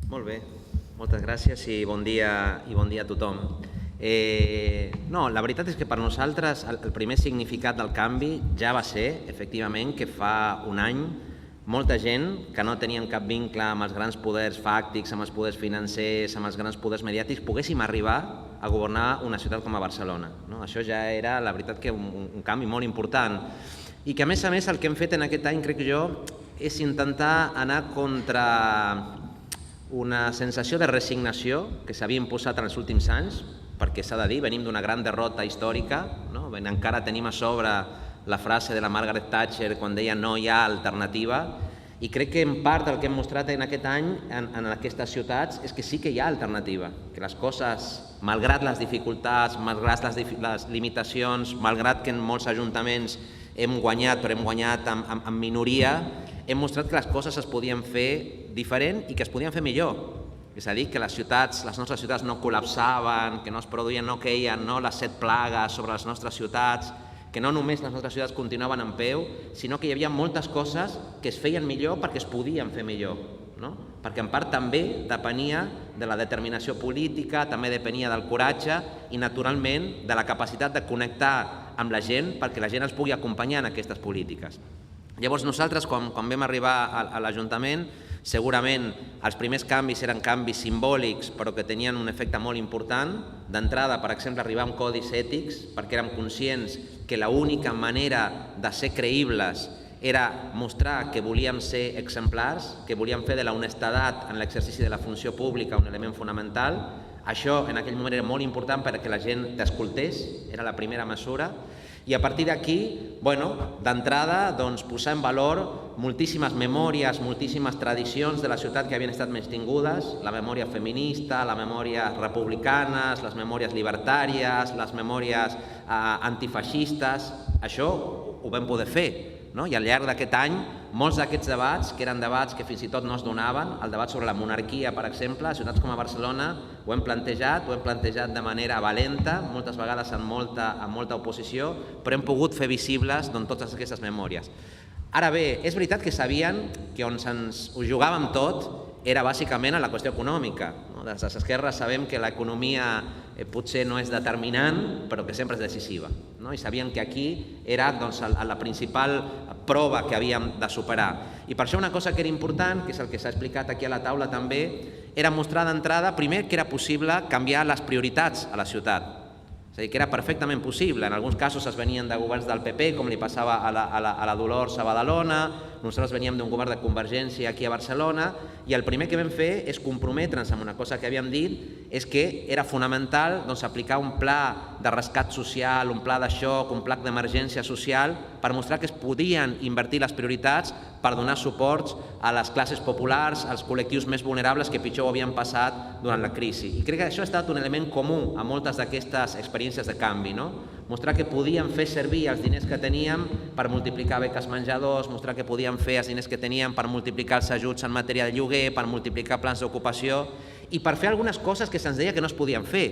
Molt bé, moltes gràcies i bon dia a tothom. No, la veritat és que per nosaltres el primer significat del canvi ja va ser, efectivament, que fa un any molta gent que no tenien cap vincle amb els grans poders fàctics, amb els poders financers, amb els grans poders mediàtics, poguéssim arribar a governar una ciutat com a Barcelona. Això ja era, la veritat, que un canvi molt important. I que, a més, el que hem fet en aquest any, crec jo, és intentar anar contra una sensació de resignació que s'havia imposat en els últims anys, perquè s'ha de dir, venim d'una gran derrota històrica, encara tenim a sobre la frase de la Margaret Thatcher quan deia no hi ha alternativa, i crec que en part el que hem mostrat en aquest any en aquestes ciutats és que sí que hi ha alternativa, que les coses, malgrat les dificultats, malgrat les limitacions, malgrat que en molts ajuntaments hem guanyat, però hem guanyat en minoria, hem mostrat que les coses es podien fer diferent i que es podien fer millor. És a dir, que les nostres ciutats no col·lapsaven, que no es produïen, no queien les 7 plagues sobre les nostres ciutats, que no només les nostres ciutats continuaven en peu, sinó que hi havia moltes coses que es feien millor perquè es podien fer millor. Perquè en part també depenia de la determinació política, també depenia del coratge i, naturalment, de la capacitat de connectar amb la gent perquè la gent ens pugui acompanyar en aquestes polítiques. Llavors nosaltres, quan vam arribar a l'Ajuntament, segurament els primers canvis eren canvis simbòlics però que tenien un efecte molt important. D'entrada, per exemple, arribar amb codis ètics perquè érem conscients que l'única manera de ser creïbles era mostrar que volíem ser exemplars, que volíem fer de la honestedat en l'exercici de la funció pública un element fonamental. Això en aquell moment era molt important perquè la gent t'escoltés, era la primera mesura. I a partir d'aquí, d'entrada, posar en valor moltíssimes memòries, moltíssimes tradicions de la ciutat que havien estat menystingudes, la memòria feminista, les memòries republicanes, les memòries llibertàries, les memòries antifeixistes. Això ho vam poder fer. I al llarg d'aquest any, molts d'aquests debats, que eren debats que fins i tot no es donaven, el debat sobre la monarquia, per exemple, a ciutats com a Barcelona, ho hem plantejat de manera valenta, moltes vegades amb molta oposició, però hem pogut fer visibles totes aquestes memòries. Ara bé, és veritat que sabien que on ens ho jugàvem tot era bàsicament a la qüestió econòmica. Des de les esquerres sabem que l'economia potser no és determinant, però que sempre és decisiva. I sabien que aquí era la principal prova que havíem de superar. I per això una cosa que era important, que és el que s'ha explicat aquí a la taula també, era mostrar d'entrada, primer, que era possible canviar les prioritats a la ciutat. És a dir, que era perfectament possible. En alguns casos es venien de governs del PP, com li passava a la Dolors a Badalona, nosaltres veníem d'un govern de Convergència aquí a Barcelona, i el primer que vam fer és comprometre'ns amb una cosa que havíem dit, és que era fonamental aplicar un pla de rescat social, un pla de xoc, un pla d'emergència social, per mostrar que es podien invertir les prioritats per donar suports a les classes populars, als col·lectius més vulnerables que pitjor ho havien passat durant la crisi. I crec que això ha estat un element comú a moltes d'aquestes experiències de canvi, mostrar que podíem fer servir els diners que teníem per multiplicar beques menjadors, mostrar que podíem fer els diners que teníem per multiplicar els ajuts en matèria de lloguer, per multiplicar plans d'ocupació i per fer algunes coses que se'ns deia que no es podien fer.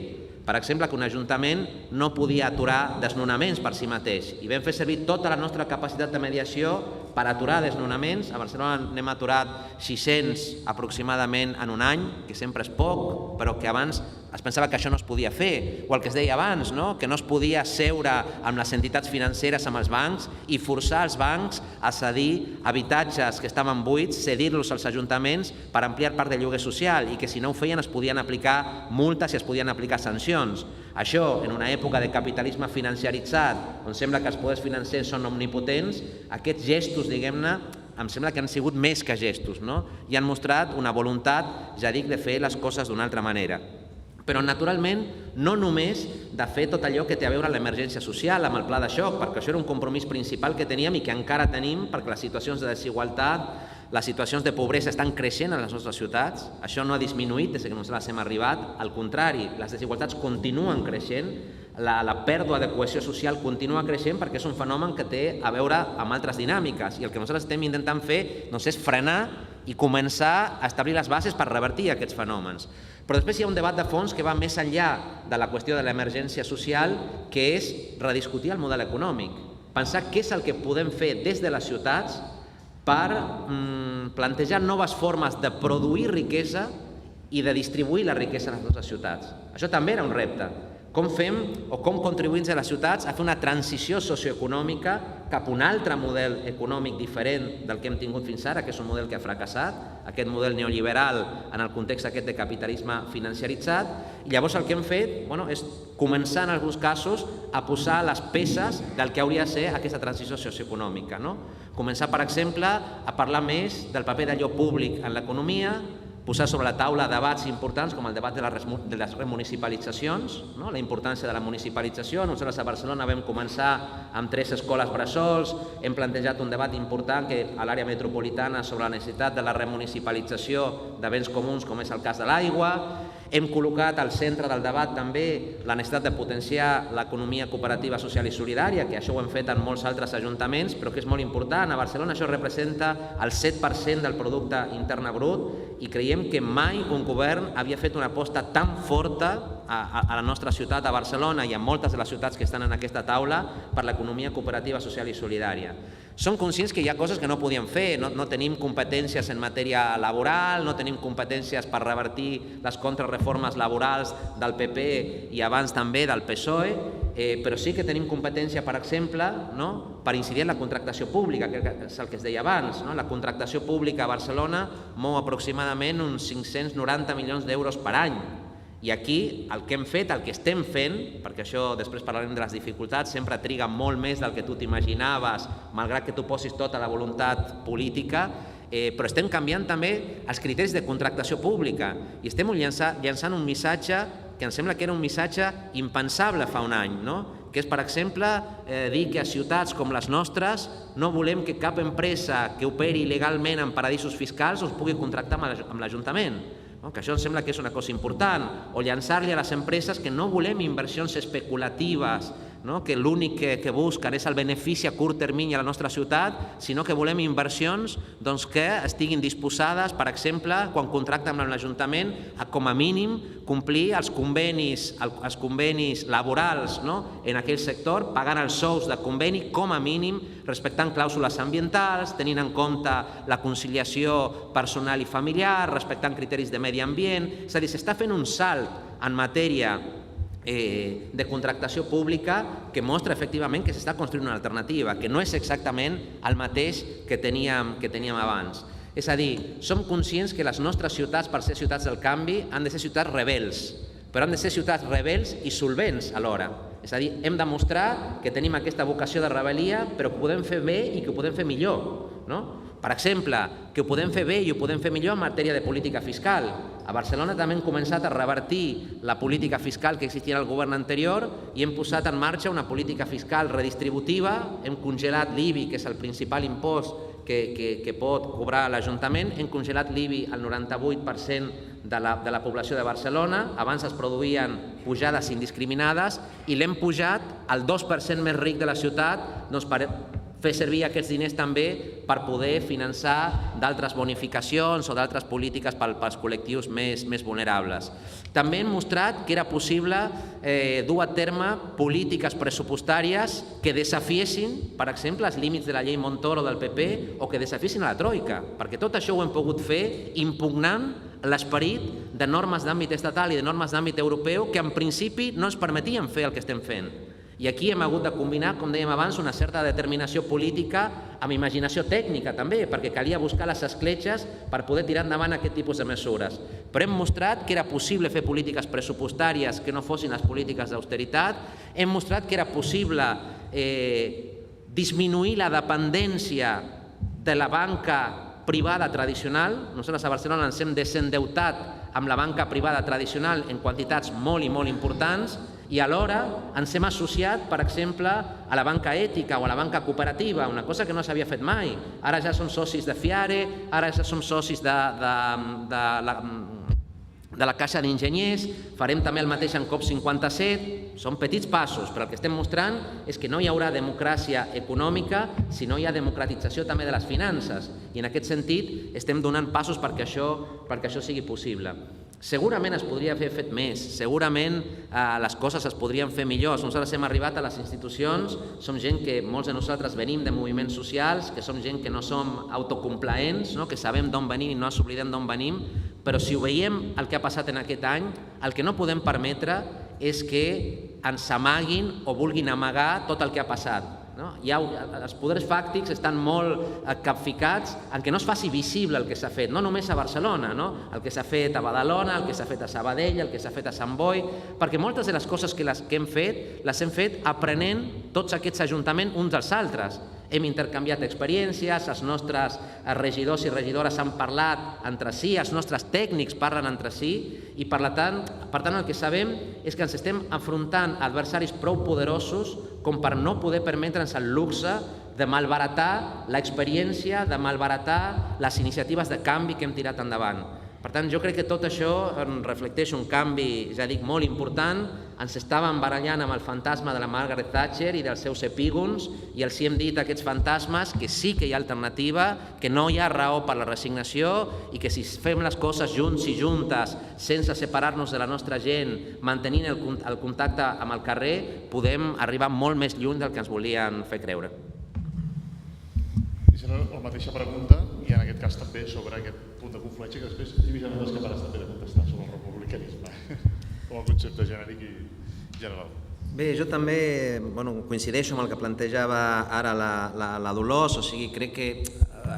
Per exemple, que un ajuntament no podia aturar desnonaments per si mateix. I vam fer servir tota la nostra capacitat de mediació per aturar desnonaments. A Barcelona n'hem aturat 600 aproximadament en un any, que sempre és poc, però que abans es pensava que això no es podia fer. O el que es deia abans, que no es podia seure amb les entitats financeres, amb els bancs, i forçar els bancs a cedir habitatges que estaven buits, cedir-los als ajuntaments per ampliar part del lloguer social, i que si no ho feien es podien aplicar multes i es podien aplicar sancions. Això, en una època de capitalisme financiaritzat, on sembla que els poders financers són omnipotents, aquests gestos, diguem-ne, em sembla que han sigut més que gestos, i han mostrat una voluntat, ja dic, de fer les coses d'una altra manera. Però, naturalment, no només de fer tot allò que té a veure amb l'emergència social, amb el pla de xoc, perquè això era un compromís principal que teníem i que encara tenim, perquè les situacions de desigualtat, les situacions de pobresa estan creixent a les nostres ciutats. Això no ha disminuït des que nosaltres hem arribat. Al contrari, les desigualtats continuen creixent, la pèrdua de cohesió social continua creixent perquè és un fenomen que té a veure amb altres dinàmiques. I el que nosaltres estem intentant fer és frenar i començar a establir les bases per revertir aquests fenòmens. Però després hi ha un debat de fons que va més enllà de la qüestió de l'emergència social, que és rediscutir el model econòmic. Pensar què és el que podem fer des de les ciutats per plantejar noves formes de produir riquesa i de distribuir la riquesa a les nostres ciutats. Això també era un repte. Com fem o com contribuïm a les ciutats a fer una transició socioeconòmica cap a un altre model econòmic diferent del que hem tingut fins ara, que és un model que ha fracassat, aquest model neoliberal en el context aquest de capitalisme financiaritzat, i llavors el que hem fet és començar en alguns casos a posar les peces del que hauria de ser aquesta transició socioeconòmica. Començar, per exemple, a parlar més del paper d'allò públic en l'economia, posar sobre la taula debats importants com el debat de les remunicipalitzacions, la importància de la municipalització. Nosaltres a Barcelona vam començar amb 3 escoles bressols, hem plantejat un debat important a l'àrea metropolitana sobre la necessitat de la remunicipalització de béns comuns, com és el cas de l'aigua. Hem col·locat al centre del debat també la necessitat de potenciar l'economia cooperativa social i solidària, que això ho hem fet en molts altres ajuntaments, però que és molt important. A Barcelona això representa el 7% del producte intern brut i creiem que mai un govern havia fet una aposta tan forta a la nostra ciutat, a Barcelona, i a moltes de les ciutats que estan en aquesta taula, per l'economia cooperativa social i solidària. Som conscients que hi ha coses que no podíem fer, no tenim competències en matèria laboral, no tenim competències per revertir les contrarreformes laborals del PP i abans també del PSOE, però sí que tenim competència, per exemple, per incidir en la contractació pública, que és el que es deia abans. La contractació pública a Barcelona mou aproximadament uns 590 milions d'euros per any. I aquí el que hem fet, el que estem fent, perquè això després parlarem de les dificultats, sempre triga molt més del que tu t'imaginaves, malgrat que tu posis tota la voluntat política, però estem canviant també els criteris de contractació pública i estem llançant un missatge que em sembla que era un missatge impensable fa un any, que és, per exemple, dir que a ciutats com les nostres no volem que cap empresa que operi il·legalment en paradisos fiscals us pugui contractar amb l'Ajuntament, que això em sembla que és una cosa important, o llançar-li a les empreses que no volem inversions especulatives, que l'únic que busquen és el benefici a curt termini a la nostra ciutat, sinó que volem inversions que estiguin disposades, per exemple, quan contracten amb l'Ajuntament, a com a mínim complir els convenis laborals en aquell sector, pagant els sous de conveni com a mínim, respectant clàusules ambientals, tenint en compte la conciliació personal i familiar, respectant criteris de medi ambient. És a dir, s'està fent un salt en matèria de contractació pública que mostra efectivament que s'està construint una alternativa, que no és exactament el mateix que teníem abans. És a dir, som conscients que les nostres ciutats, per ser ciutats del canvi, han de ser ciutats rebels, però han de ser ciutats rebels i solvents alhora. És a dir, hem de mostrar que tenim aquesta vocació de rebel·lia, però que ho podem fer bé i que ho podem fer millor. Per exemple, que ho podem fer bé i ho podem fer millor en matèria de política fiscal. A Barcelona també hem començat a revertir la política fiscal que existia en el govern anterior i hem posat en marxa una política fiscal redistributiva, hem congelat l'IBI, que és el principal impost que pot cobrar l'Ajuntament, hem congelat l'IBI al 98% de la població de Barcelona, abans es produïen pujades indiscriminades i l'hem pujat al 2% més ric de la ciutat per fer servir aquests diners també per poder finançar d'altres bonificacions o d'altres polítiques pels col·lectius més vulnerables. També hem mostrat que era possible dur a terme polítiques pressupostàries que desafiessin, per exemple, els límits de la llei Montoro del PP o que desafiessin a la Troika, perquè tot això ho hem pogut fer impugnant l'esperit de normes d'àmbit estatal i de normes d'àmbit europeu que en principi no ens permetien fer el que estem fent. I aquí hem hagut de combinar, com dèiem abans, una certa determinació política amb imaginació tècnica també, perquè calia buscar les escletxes per poder tirar endavant aquest tipus de mesures. Però hem mostrat que era possible fer polítiques pressupostàries que no fossin les polítiques d'austeritat, hem mostrat que era possible disminuir la dependència de la banca privada tradicional. Nosaltres a Barcelona ens hem desendeutat amb la banca privada tradicional en quantitats molt i molt importants, i alhora ens hem associat, per exemple, a la banca ètica o a la banca cooperativa, una cosa que no s'havia fet mai. Ara ja som socis de Fiare, ara ja som socis de la Caixa d'Enginyers, farem també el mateix en COP57, són petits passos, però el que estem mostrant és que no hi haurà democràcia econòmica si no hi ha democratització també de les finances, i en aquest sentit estem donant passos perquè això sigui possible. Segurament es podria haver fet més, segurament les coses es podrien fer millor. Nosaltres hem arribat a les institucions, som gent que molts de nosaltres venim de moviments socials, que som gent que no som autocomplaents, que sabem d'on venim i no ens oblidem d'on venim, Però si ho veiem el que ha passat en aquest any, el que no podem permetre és que ens amaguin o vulguin amagar tot el que ha passat. Els poders fàctics estan molt capficats en què no es faci visible el que s'ha fet, no només a Barcelona, el que s'ha fet a Badalona, el que s'ha fet a Sabadell, el que s'ha fet a Sant Boi, perquè moltes de les coses que hem fet les hem fet aprenent tots aquests ajuntaments uns dels altres. Hem intercanviat experiències, els nostres regidors i regidores han parlat entre si, els nostres tècnics parlen entre si, i per tant el que sabem és que ens estem enfrontant a adversaris prou poderosos com per no poder permetre'ns el luxe de malbaratar l'experiència, de malbaratar les iniciatives de canvi que hem tirat endavant. Per tant, jo crec que tot això reflecteix un canvi, ja dic, molt important. Ens estàvem barallant amb el fantasma de la Margaret Thatcher i dels seus epígons i els hem dit a aquests fantasmes que sí que hi ha alternativa, que no hi ha raó per la resignació i que si fem les coses junts i juntes, sense separar-nos de la nostra gent, mantenint el contacte amb el carrer, podem arribar molt més lluny del que ens volien fer creure. I serà la mateixa pregunta, i en aquest cas també sobre aquest punt de confluència, que després Lluís no escaparàs també de contestar sobre el republicanisme, com a concepte genèric i general. Bé, jo també coincideixo amb el que plantejava ara la Dolors, o sigui, crec que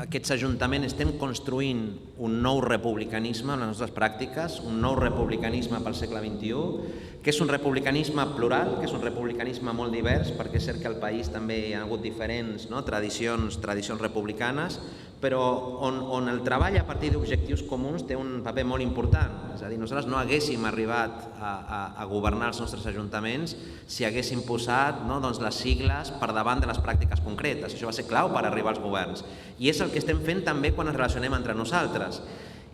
aquests ajuntaments estem construint un nou republicanisme en les nostres pràctiques, un nou republicanisme pel segle XXI, que és un republicanisme plural, que és un republicanisme molt divers, perquè és cert que al país també hi ha hagut diferents tradicions republicanes, però on el treball a partir d'objectius comuns té un paper molt important. És a dir, nosaltres no haguéssim arribat a governar els nostres ajuntaments si haguéssim posat les sigles per davant de les pràctiques concretes. Això va ser clau per arribar als governs. I és el que estem fent també quan ens relacionem entre nosaltres.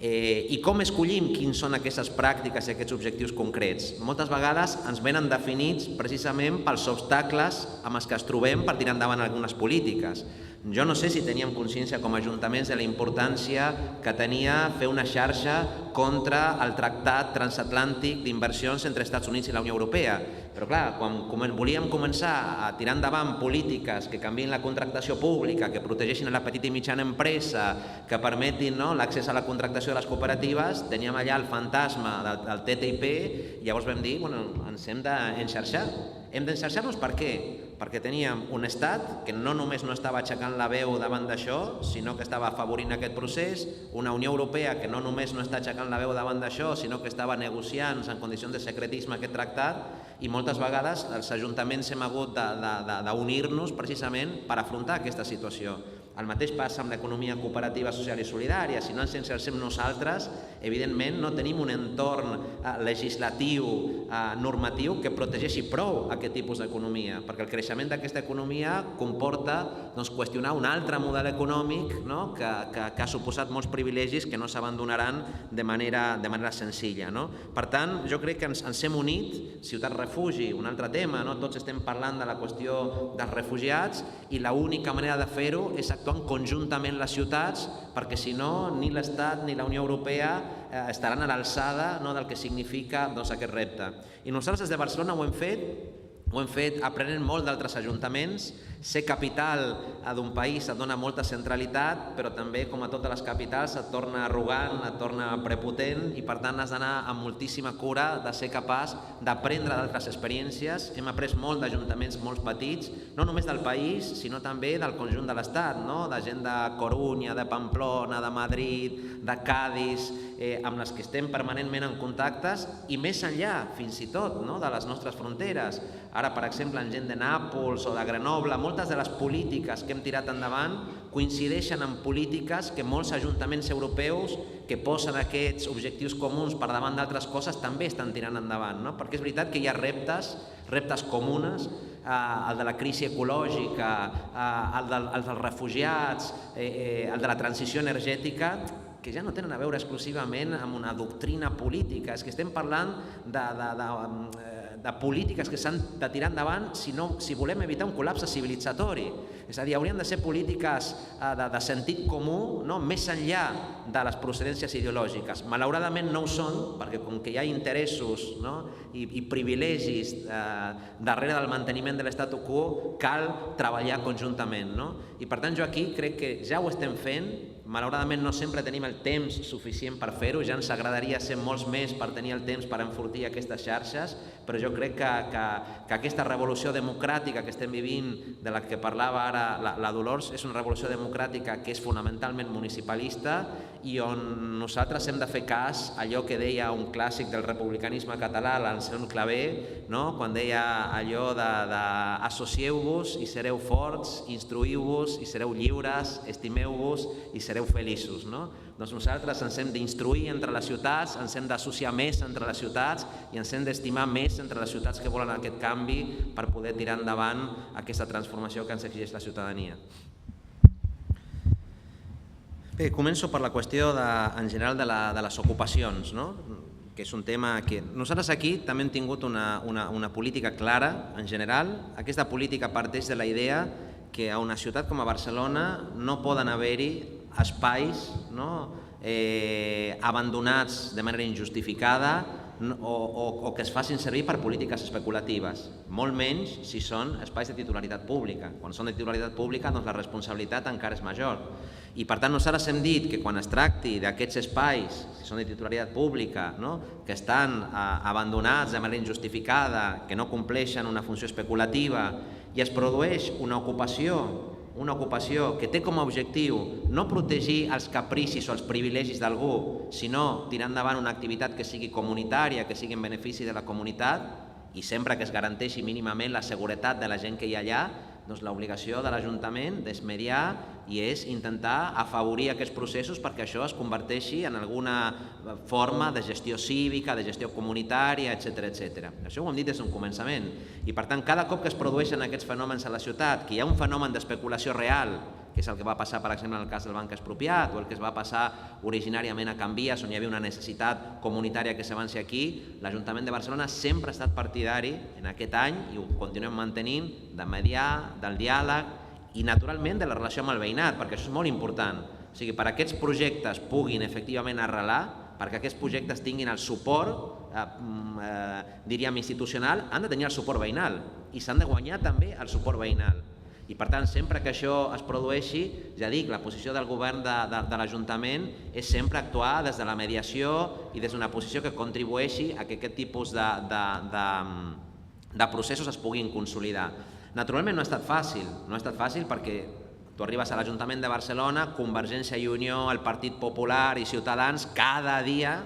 I com escollim quins són aquestes pràctiques i aquests objectius concrets? Moltes vegades ens venen definits precisament pels obstacles amb els que ens trobem per tirar endavant algunes polítiques. Jo no sé si teníem consciència com a ajuntaments de la importància que tenia fer una xarxa contra el tractat transatlàntic d'inversions entre Estats Units i la Unió Europea. Però clar, quan volíem començar a tirar endavant polítiques que canviïn la contractació pública, que protegeixin a la petita i mitjana empresa, que permetin l'accés a la contractació de les cooperatives, teníem allà el fantasma del TTIP i llavors vam dir, ens hem d'enxarxar. Hem d'enxarxar-nos per què? Perquè teníem un estat que no només no estava aixecant la veu davant d'això, sinó que estava afavorint aquest procés, una Unió Europea que no només no està aixecant la veu davant d'això, sinó que estava negociant en condicions de secretisme aquest tractat, i moltes vegades els ajuntaments hem hagut d'unir-nos precisament per afrontar aquesta situació. El mateix passa amb l'economia cooperativa, social i solidària. Si no ens enxarxem nosaltres, evidentment no tenim un entorn legislatiu, normatiu, que protegeixi prou aquest tipus d'economia, perquè el creixement d'aquesta economia comporta qüestionar un altre model econòmic que ha suposat molts privilegis que no s'abandonaran de manera senzilla. Per tant, jo crec que ens hem unit. Ciutat Refugi, un altre tema, tots estem parlant de la qüestió dels refugiats i l'única manera de fer-ho és actuant conjuntament les ciutats, perquè si no, ni l'Estat ni la Unió Europea estaran a l'alçada del que significa aquest repte. I nosaltres des de Barcelona ho hem fet aprenent molt d'altres ajuntaments. Ser capital d'un país et dona molta centralitat, però també, com a totes les capitals, et torna arrogant, et torna prepotent, i per tant has d'anar amb moltíssima cura de ser capaç d'aprendre d'altres experiències. Hem après molt d'ajuntaments molt petits, no només del país, sinó també del conjunt de l'Estat, de gent de Corunya, de Pamplona, de Madrid, de Cadis, amb les que estem permanentment en contactes, i més enllà, fins i tot, de les nostres fronteres. Ara, per exemple, amb gent de Nàpols o de Grenoble, moltes de les polítiques que hem tirat endavant coincideixen en polítiques que molts ajuntaments europeus que posen aquests objectius comuns per davant d'altres coses també estan tirant endavant, perquè és veritat que hi ha reptes comuns, el de la crisi ecològica, el dels refugiats, el de la transició energètica, que ja no tenen a veure exclusivament amb una doctrina política, és que estem parlant de polítiques que s'han de tirar endavant si volem evitar un col·lapse civilitzatori. És a dir, haurien de ser polítiques de sentit comú, més enllà de les procedències ideològiques. Malauradament no ho són, perquè com que hi ha interessos i privilegis darrere del manteniment de l'statu quo, cal treballar conjuntament. I per tant jo aquí crec que ja ho estem fent, malauradament no sempre tenim el temps suficient per fer-ho, ja ens agradaria ser molts més per tenir el temps per enfortir aquestes xarxes, però jo crec que aquesta revolució democràtica que estem vivint, de la que parlava ara la Dolors, és una revolució democràtica que és fonamentalment municipalista i on nosaltres hem de fer cas a allò que deia un clàssic del republicanisme català, l'Anselm Clavé, quan deia allò de associeu-vos i sereu forts, instruïu-vos i sereu lliures, estimeu-vos i sereu feliços. Doncs nosaltres ens hem d'instruir entre les ciutats, ens hem d'associar més entre les ciutats i ens hem d'estimar més entre les ciutats que volen aquest canvi per poder tirar endavant aquesta transformació que ens exigeix la ciutadania. Bé, començo per la qüestió en general de les ocupacions, que és un tema que nosaltres aquí també hem tingut una política clara en general. Aquesta política parteix de la idea que a una ciutat com a Barcelona no poden haver-hi espais abandonats de manera injustificada o que es facin servir per polítiques especulatives, molt menys si són espais de titularitat pública. Quan són de titularitat pública, doncs la responsabilitat encara és major. I per tant nosaltres hem dit que quan es tracti d'aquests espais, si són de titularitat pública, que estan abandonats de manera injustificada, que no compleixen una funció especulativa i es produeix una ocupació que té com a objectiu no protegir els capricis o els privilegis d'algú, sinó tirar endavant una activitat que sigui comunitària, que sigui en benefici de la comunitat i sempre que es garanteixi mínimament la seguretat de la gent que hi ha allà, doncs l'obligació de l'Ajuntament és mediar i és intentar afavorir aquests processos perquè això es converteixi en alguna forma de gestió cívica, de gestió comunitària, etc. Això ho hem dit des d'un començament. I per tant, cada cop que es produeixen aquests fenòmens a la ciutat, que hi ha un fenomen d'especulació real, que és el que va passar, per exemple, en el cas del Banc Expropiat o el que es va passar originàriament a Can Vies, on hi havia una necessitat comunitària que s'avanci aquí, l'Ajuntament de Barcelona sempre ha estat partidari en aquest any, i ho continuem mantenint, de mediar, del diàleg i, naturalment, de la relació amb el veïnat, perquè això és molt important. O sigui, per aquests projectes puguin efectivament arrelar, perquè aquests projectes tinguin el suport, diríem, institucional, han de tenir el suport veïnal i s'han de guanyar també el suport veïnal. I per tant, sempre que això es produeixi, ja dic, la posició del govern de l'Ajuntament és sempre actuar des de la mediació i des d'una posició que contribueixi a que aquest tipus de processos es puguin consolidar. Naturalment no ha estat fàcil perquè tu arribes a l'Ajuntament de Barcelona, Convergència i Unió, el Partit Popular i Ciutadans, cada dia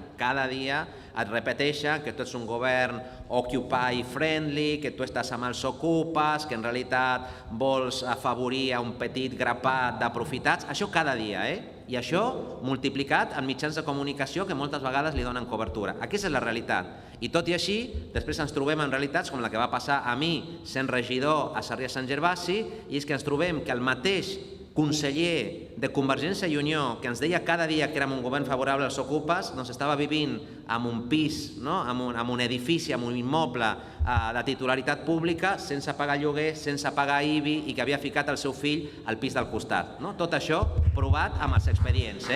et repeteixen que tu ets un govern occupy friendly, que tu estàs amb els ocupes, que en realitat vols afavorir a un petit grapat d'aprofitats. Això cada dia, I això multiplicat en mitjans de comunicació que moltes vegades li donen cobertura. Aquesta és la realitat. I tot i així, després ens trobem en realitats com la que va passar a mi sent regidor a Sarrià Sant Gervasi, i és que ens trobem que el mateix conseller de Convergència i Unió, que ens deia cada dia que érem un govern favorable als ocupes, doncs estava vivint en un pis, en un edifici, en un immoble de titularitat pública, sense pagar lloguer, sense pagar IBI, i que havia ficat el seu fill al pis del costat. Tot això provat amb els expedients.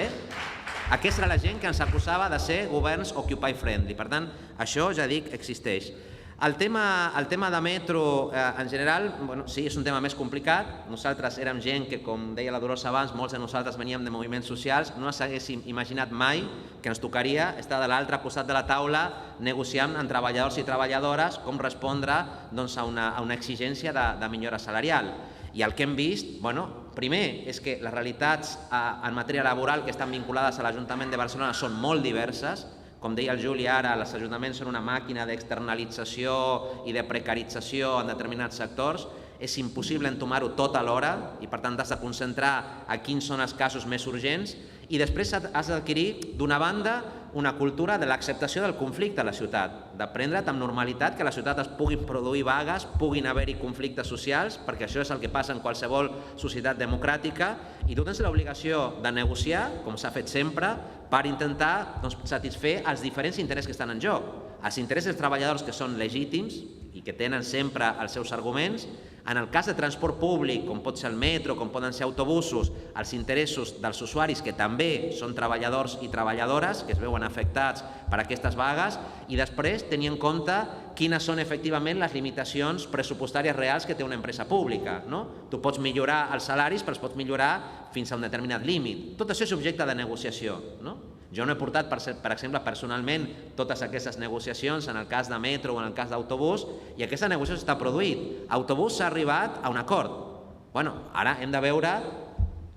Aquesta era la gent que ens acusava de ser governs occupy friendly. Per tant, això, ja dic, existeix. El tema de metro, en general, sí, és un tema més complicat. Nosaltres érem gent que, com deia la Dolors abans, molts de nosaltres veníem de moviments socials, no ens haguéssim imaginat mai que ens tocaria estar de l'altre costat de la taula negociant amb treballadors i treballadores com respondre a una exigència de millora salarial. I el que hem vist, primer, és que les realitats en matèria laboral que estan vinculades a l'Ajuntament de Barcelona són molt diverses. Com deia el Juli ara, els ajuntaments són una màquina d'externalització i de precarització en determinats sectors. És impossible entomar-ho tot alhora i, per tant, t'has de concentrar a quins són els casos més urgents i després has d'adquirir, d'una banda, una cultura de l'acceptació del conflicte a la ciutat, de prendre't amb normalitat que a la ciutat es puguin produir vagues, puguin haver-hi conflictes socials, perquè això és el que passa en qualsevol societat democràtica, i tu tens l'obligació de negociar, com s'ha fet sempre, per intentar satisfer els diferents interessos que estan en joc. Els interessos dels treballadors, que són legítims i que tenen sempre els seus arguments, En el cas de transport públic, com pot ser el metro, com poden ser autobusos, els interessos dels usuaris, que també són treballadors i treballadores, que es veuen afectats per aquestes vagues, i després tenir en compte quines són efectivament les limitacions pressupostàries reals que té una empresa pública. Tu pots millorar els salaris, però els pots millorar fins a un determinat límit. Tot això és objecte de negociació. Jo no he portat, per exemple, personalment totes aquestes negociacions en el cas de metro o en el cas d'autobús, i aquesta negociació està produït. Autobús s'ha arribat a un acord. Ara hem de veure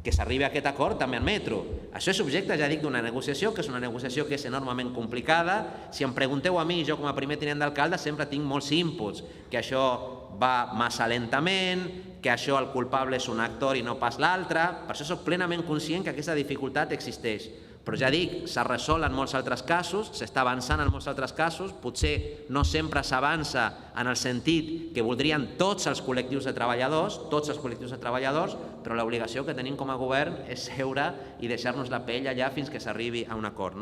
que s'arribi a aquest acord també en metro. Això és objecte, ja dic, d'una negociació, que és una negociació que és enormement complicada. Si em pregunteu a mi, jo com a primer tinent d'alcalde sempre tinc molts inputs, que això va massa lentament, que això el culpable és un actor i no pas l'altre. Per això soc plenament conscient que aquesta dificultat existeix. Però ja dic, s'ha resolt en molts altres casos, s'està avançant en molts altres casos, potser no sempre s'avança en el sentit que voldrien tots els col·lectius de treballadors, però l'obligació que tenim com a govern és seure i deixar-nos la pell allà fins que s'arribi a un acord.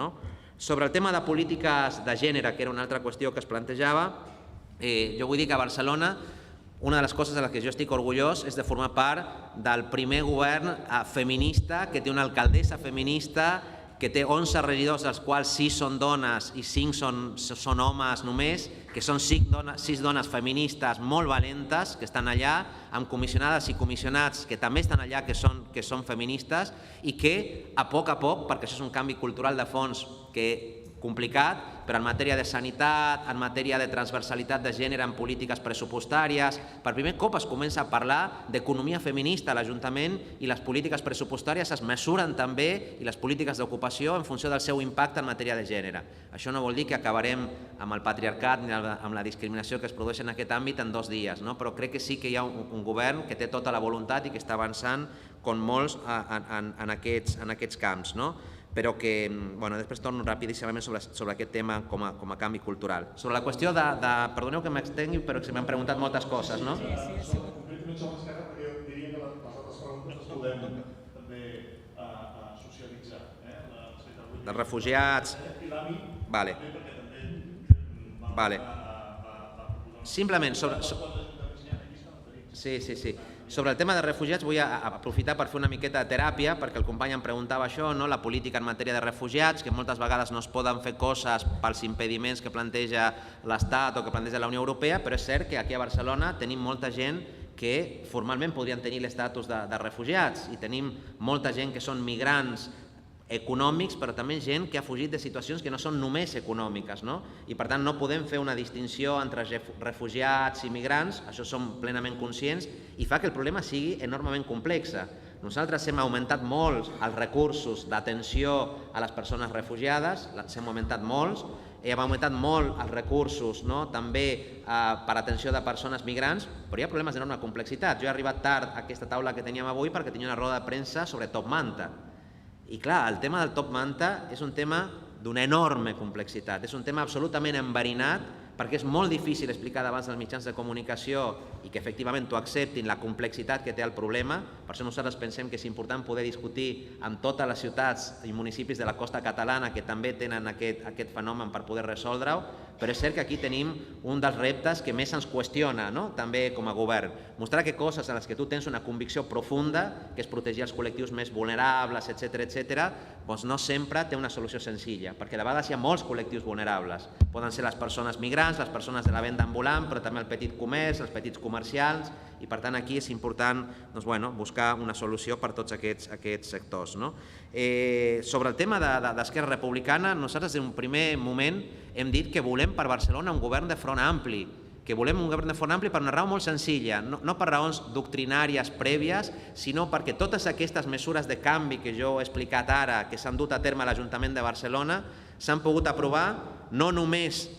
Sobre el tema de polítiques de gènere, que era una altra qüestió que es plantejava, jo vull dir que a Barcelona una de les coses de les que jo estic orgullós és de formar part del primer govern feminista, que té una alcaldessa feminista, que té 11 regidors, dels quals 6 són dones i 5 són homes només, que són 6 dones feministes molt valentes, que estan allà, amb comissionades i comissionats que també estan allà, que són feministes, i que a poc, perquè això és un canvi cultural de fons complicat, però en matèria de sanitat, en matèria de transversalitat de gènere en polítiques pressupostàries, per primer cop es comença a parlar d'economia feminista a l'Ajuntament, i les polítiques pressupostàries es mesuren també, i les polítiques d'ocupació, en funció del seu impacte en matèria de gènere. Això no vol dir que acabarem amb el patriarcat ni amb la discriminació que es produeix en aquest àmbit en 2 dies, però crec que sí que hi ha un govern que té tota la voluntat i que està avançant com molts en aquests camps. Però que després torno rapidíssimament sobre aquest tema com a canvi cultural. Sobre la qüestió de... Perdoneu que m'extengui, però que m'han preguntat moltes coses, no? Sí. Perquè jo diria que les altres preguntes les podem també socialitzar. Dels refugiats... Vale. Simplement sobre... Sí. Sobre el tema de refugiats vull aprofitar per fer una miqueta de teràpia, perquè el company em preguntava això, la política en matèria de refugiats, que moltes vegades no es poden fer coses pels impediments que planteja l'Estat o que planteja la Unió Europea, però és cert que aquí a Barcelona tenim molta gent que formalment podrien tenir l'estatus de refugiats, i tenim molta gent que són migrants econòmics, però també gent que ha fugit de situacions que no són només econòmiques, i per tant no podem fer una distinció entre refugiats i migrants, això som plenament conscients, i fa que el problema sigui enormement complex. Nosaltres hem augmentat molt els recursos d'atenció a les persones refugiades, hem augmentat molts, hem augmentat molt els recursos també per atenció de persones migrants, però hi ha problemes d'enorme complexitat. Jo he arribat tard a aquesta taula que teníem avui perquè tenia una roda de premsa sobre Top Manta. I clar, el tema del Top Manta és un tema d'una enorme complexitat, és un tema absolutament enverinat, perquè és molt difícil explicar davant dels mitjans de comunicació i que efectivament t'ho acceptin la complexitat que té el problema. Per això nosaltres pensem que és important poder discutir amb totes les ciutats i municipis de la costa catalana que també tenen aquest fenomen per poder resoldre-ho, però és cert que aquí tenim un dels reptes que més ens qüestiona, també com a govern. Mostrar que coses en les que tu tens una convicció profunda, que és protegir els col·lectius més vulnerables, etc., doncs no sempre té una solució senzilla, perquè de vegades hi ha molts col·lectius vulnerables. Poden ser les persones migrants, les persones de la venda ambulant, però també el petit comerç, els petits comercials, i per tant aquí és important buscar una solució per tots aquests sectors. Sobre el tema d'Esquerra Republicana, nosaltres en un primer moment hem dit que volem per Barcelona un govern de front ampli, que volem un govern de front ampli per una raó molt senzilla, no per raons doctrinàries prèvies, sinó perquè totes aquestes mesures de canvi que jo he explicat ara, que s'han dut a terme a l'Ajuntament de Barcelona, s'han pogut aprovar no només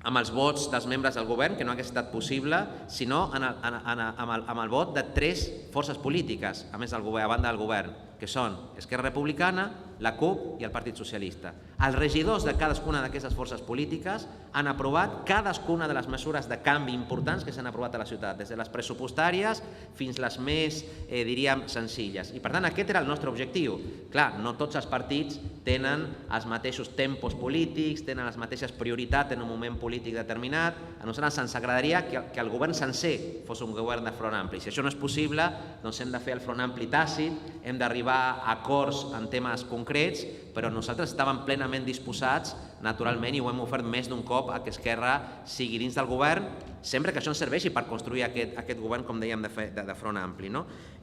amb els vots dels membres del govern, que no hagués estat possible, sinó amb el vot de 3 forces polítiques, a més del govern, a banda del govern, que que són Esquerra Republicana, la CUP i el Partit Socialista. Els regidors de cadascuna d'aquestes forces polítiques han aprovat cadascuna de les mesures de canvi importants que s'han aprovat a la ciutat, des de les pressupostàries fins les més, diríem, senzilles. I per tant, aquest era el nostre objectiu. Clar, no tots els partits tenen els mateixos tempos polítics, tenen les mateixes prioritats en un moment polític determinat. A nosaltres ens agradaria que el govern sencer fos un govern de front ampli. Si això no és possible, doncs hem de fer el front ampli tàcit, hem d'arribar a acords en temes concrets, però nosaltres estàvem plenament disposats, naturalment, i ho hem ofert més d'un cop, a que Esquerra sigui dins del govern, sempre que això ens serveixi per construir aquest govern, com dèiem, de front ampli.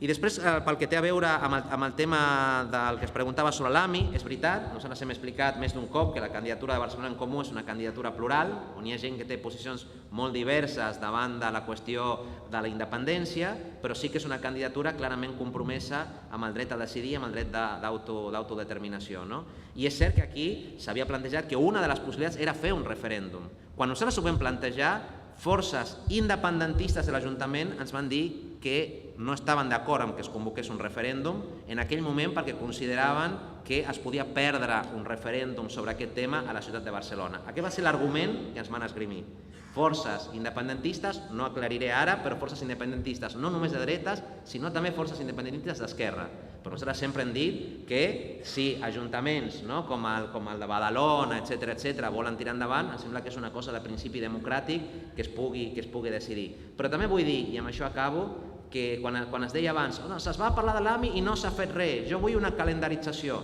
I després, pel que té a veure amb el tema del que es preguntava sobre l'AMI, és veritat, nosaltres hem explicat més d'un cop que la candidatura de Barcelona en Comú és una candidatura plural, on hi ha gent que té posicions molt diverses davant de la qüestió de la independència, però sí que és una candidatura clarament compromesa amb el dret a decidir, amb el dret d'autodeterminació. I és cert que aquí s'havia plantejat que una de les possibilitats era fer un referèndum. Quan nosaltres ho vam plantejar, forces independentistes de l'Ajuntament ens van dir que no estaven d'acord amb que es convoqués un referèndum en aquell moment perquè consideraven que es podia perdre un referèndum sobre aquest tema a la ciutat de Barcelona. Aquest va ser l'argument que ens van esgrimir. Forces independentistes, no aclariré ara, però forces independentistes no només de dretes, sinó també forces independentistes d'esquerra. Però nosaltres sempre hem dit que si ajuntaments com el de Badalona, etc., volen tirar endavant, em sembla que és una cosa de principi democràtic que es pugui decidir. Però també vull dir, i amb això acabo, que quan es deia abans es va parlar de l'AMI i no s'ha fet res, jo vull una calendarització.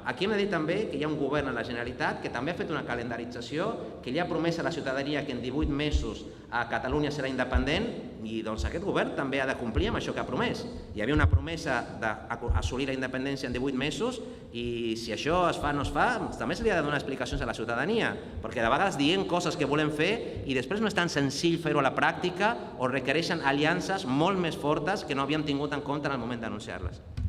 Aquí hem de dir també que hi ha un govern a la Generalitat que també ha fet una calendarització, que li ha promès a la ciutadania que en 18 mesos a Catalunya serà independent i doncs aquest govern també ha de complir amb això que ha promès. Hi havia una promesa d'assolir la independència en 18 mesos i si això es fa o no es fa, també se li ha de donar explicacions a la ciutadania, perquè de vegades diem coses que volem fer i després no és tan senzill fer-ho a la pràctica o requereixen aliances molt més fortes que no havíem tingut en compte en el moment d'anunciar-les.